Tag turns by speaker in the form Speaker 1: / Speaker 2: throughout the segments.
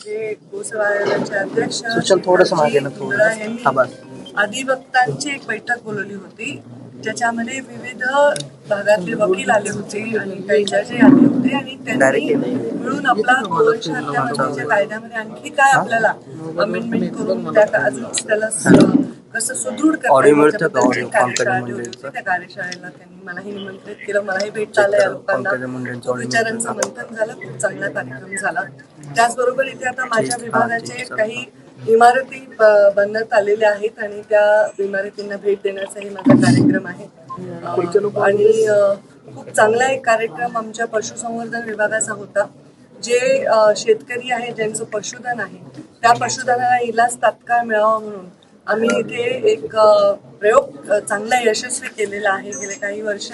Speaker 1: जे गोसेवा आयोगाचे अध्यक्ष
Speaker 2: इंदिरा
Speaker 1: यांनी अधिवक्तांची एक बैठक बोलवली होती, ज्याच्यामध्ये विविध भागातले वकील आले होते आणि काही जजही आले होते आणि त्यांनी मिळून आपला गोवंश हत्या बंदीच्या कायद्यामध्ये आणखी काय आपल्याला अमेंडमेंट करून अजून त्याला कसं सुदृढ करता कार्यशाळा ठेवली होती. त्या कार्यशाळेला त्यांनी मलाही निमंत्रित केलं, मलाही भेटता आलं या लोकांना. विचारांचं मंथन झालं, खूप चांगला कार्यक्रम झाला. त्याचबरोबर इथे आता माझ्या विभागाचे काही इमारती बांधण्यात आलेल्या आहेत आणि त्या इमारतींना भेट देण्याचाही माझा कार्यक्रम आहे. आणि खूप चांगला एक कार्यक्रम आमच्या पशुसंवर्धन विभागाचा होता. जे शेतकरी आहे, ज्यांचं पशुधन आहे, त्या पशुधनाला इलाज तात्काळ मिळावा म्हणून आम्ही इथे एक प्रयोग चांगला यशस्वी केलेला आहे. गेले काही वर्ष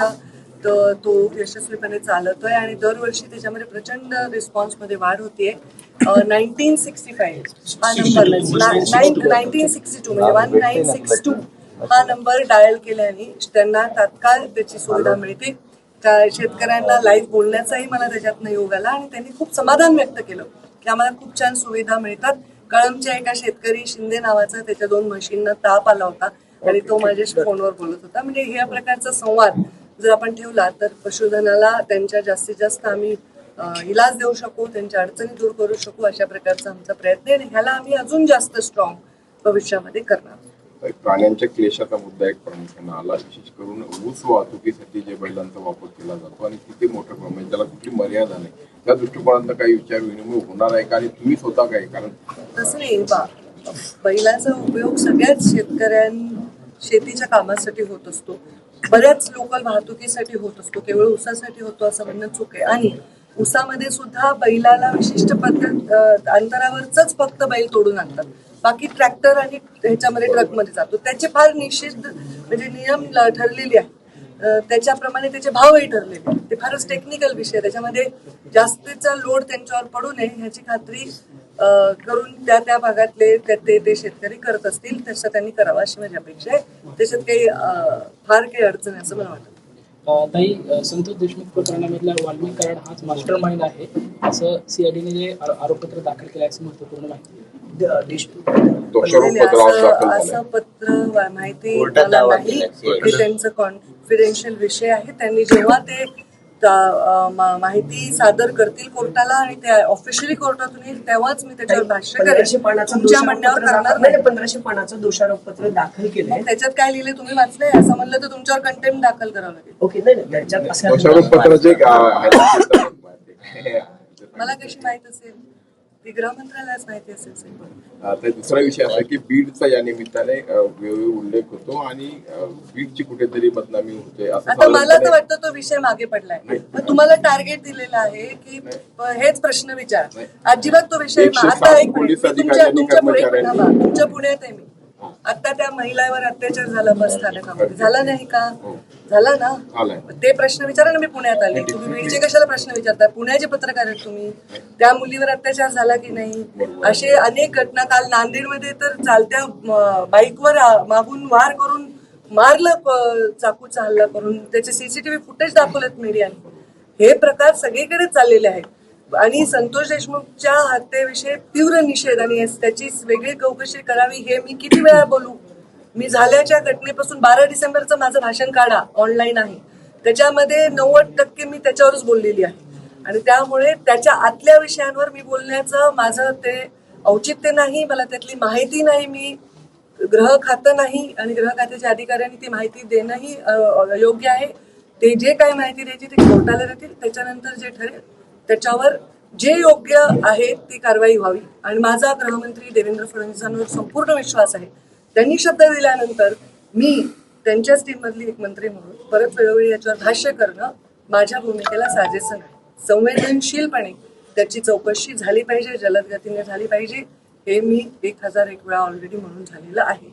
Speaker 1: तो यशस्वीपणे चालतोय आणि दरवर्षी त्याच्यामध्ये प्रचंड रिस्पॉन्समध्ये वाढ होतीये. 1965 हा नंबर 1962 म्हणजे 1962 हा नंबर डायल केल्याने त्यांना तात्काळ त्याची सुविधा मिळते. त्या शेतकऱ्यांना लाईव्ह बोलण्याचाही मला त्याच्यातनं योग आला आणि त्यांनी खूप समाधान व्यक्त केलं की आम्हाला खूप छान सुविधा मिळतात. कळंबच्या एका शेतकरी शिंदे नावाचा त्याच्या 2 म्हशींना ताप आला होता आणि तो माझ्याशी फोनवर बोलत होता. म्हणजे ह्या प्रकारचा संवाद जर आपण ठेवला तर पशुधनाला त्यांच्या जास्तीत जास्त आम्ही इलाज देऊ शकू, त्यांच्या अडचणी दूर करू शकू, अशा प्रकारचा आमचा प्रयत्न आहे. ह्याला आम्ही अजून जास्त स्ट्रॉंग भविष्यामध्ये करणार.
Speaker 3: प्राण्यांच्या क्लेशाचा मुद्दा एक प्रामुख्याने आला, विशेष करून ऊस वाहतुकीसाठी जे बैलांचा वापर केला जातो आणि किती मोठ्या प्रमाणात त्याला कुठली मर्यादा नाही, त्या दृष्टिकोनातून काही विचार विनिमय होणार आहे का आणि तुम्ही स्वतः काय? कारण
Speaker 1: तसं नाही, बैलाचा उपयोग सगळ्याच शेतीच्या कामासाठी होत असतो, बऱ्याच लोकल वाहतुकीसाठी होत असतो, केवळ ऊसासाठी होतो असं म्हणणं चूक आहे. आणि ऊसामध्ये सुद्धा बैलाला विशिष्ट पद्धत अंतरावरच फक्त बैल तोडून आणतात, बाकी ट्रॅक्टर आणि ह्याच्यामध्ये ट्रकमध्ये जातो. त्याचे फार निषिद्ध म्हणजे नियम ठरलेले आहेत, त्याच्याप्रमाणे त्याचे भावही ठरलेले. ते फारच टेक्निकल विषय, त्याच्यामध्ये जास्तीचा लोड त्यांच्यावर पडू नये ह्याची खात्री करून त्या भागातले ते शेतकरी करत असतील तसं त्यांनी करावं अशी माझी अपेक्षा आहे. त्याच्यात काही फार काही अडचण आहे असं मला वाटतं.
Speaker 4: ताई, संतोष देशमुख प्रकरणामधला वाल्मिक कराड हाच मास्टर माइंड आहे असं सीआयडीने जे आरोपपत्र दाखल केलं आहे असं महत्वपूर्ण माहिती
Speaker 1: असं पत्र माहिती मला नाही, ते त्यांचं कॉन्फिडेन्शियल विषय आहे. त्यांनी जेव्हा ते माहिती सादर करतील कोर्टाला आणि ते ऑफिशियली कोर्टातून येईल तेव्हाच मी त्याच्यावर भाष्य करेन. तुमच्या म्हणण्यावर करणार नाही.
Speaker 2: 1500 पानाचं दोषारोपपत्र दाखल केलंय,
Speaker 1: त्याच्यात काय लिहिले तुम्ही वाचलंय? असं म्हणलं तर तुमच्यावर कंटेम्प्ट दाखल करावं लागेल.
Speaker 2: ओके, नाही त्याच्यात
Speaker 1: मला कशी माहित असेल? ती गृहमंत्रालयाच माहिती असेल.
Speaker 3: दुसरा विषय असा की बीडचा या निमित्ताने वेळोवेळी उल्लेख होतो आणि बीडची कुठेतरी बदनामी होते.
Speaker 1: आता मला तर वाटतं तो विषय मागे पडलाय, पण तुम्हाला टार्गेट दिलेलं आहे की हेच प्रश्न विचार. अजिबात तो विषय आता एक तुमच्या पुण्यात आहे मी, आता त्या महिलावर अत्याचार झाला बस स्थानकामध्ये, झाला नाही का? झाला ना. ते प्रश्न विचारा ना. मी पुण्यात आले, तुम्ही बीडचे कशाला प्रश्न विचारता? पुण्याचे पत्रकार आहेत तुम्ही. त्या मुलीवर अत्याचार झाला की नाही? असे अनेक घटना. काल नांदेडमध्ये तर चालत्या बाईकवर मागून वार करून मारलं, चाकूचा हल्ला करून, त्याचे सीसीटीव्ही फुटेज दाखवलेत मीडियाने. हे प्रकार सगळीकडे चाललेले आहेत आणि संतोष देशमुखच्या हत्येविषयी तीव्र निषेध आणि त्याची वेगळी चौकशी करावी हे मी किती वेळा बोलू. मी झाल्याच्या घटनेपासून 12 डिसेंबरचं माझं भाषण काढा, ऑनलाईन आहे, त्याच्यामध्ये 90% मी त्याच्यावरच बोललेली आहे आणि त्यामुळे त्याच्या आतल्या विषयांवर मी बोलण्याचं माझं ते औचित्य नाही, मला त्यातली माहिती नाही. मी गृह खातं नाही आणि गृह खात्याच्या अधिकाऱ्यांनी ती माहिती देणंही योग्य आहे. ते जे काही माहिती द्यायची ते कोर्टाला देतील, त्याच्यानंतर जे ठरेल त्याच्यावर जे योग्य आहे ती कारवाई व्हावी. आणि माझा गृहमंत्री देवेंद्र फडणवीसांवर संपूर्ण विश्वास आहे. त्यांनी शब्द दिल्यानंतर मी त्यांच्याच टीममधली एक मंत्री म्हणून परत वेळोवेळी याच्यावर भाष्य करणं माझ्या भूमिकेला साजेसं नाही. संवेदनशीलपणे त्याची चौकशी झाली पाहिजे, जलद गतीने झाली पाहिजे, हे मी 1001 वेळा ऑलरेडी म्हणून झालेलं आहे.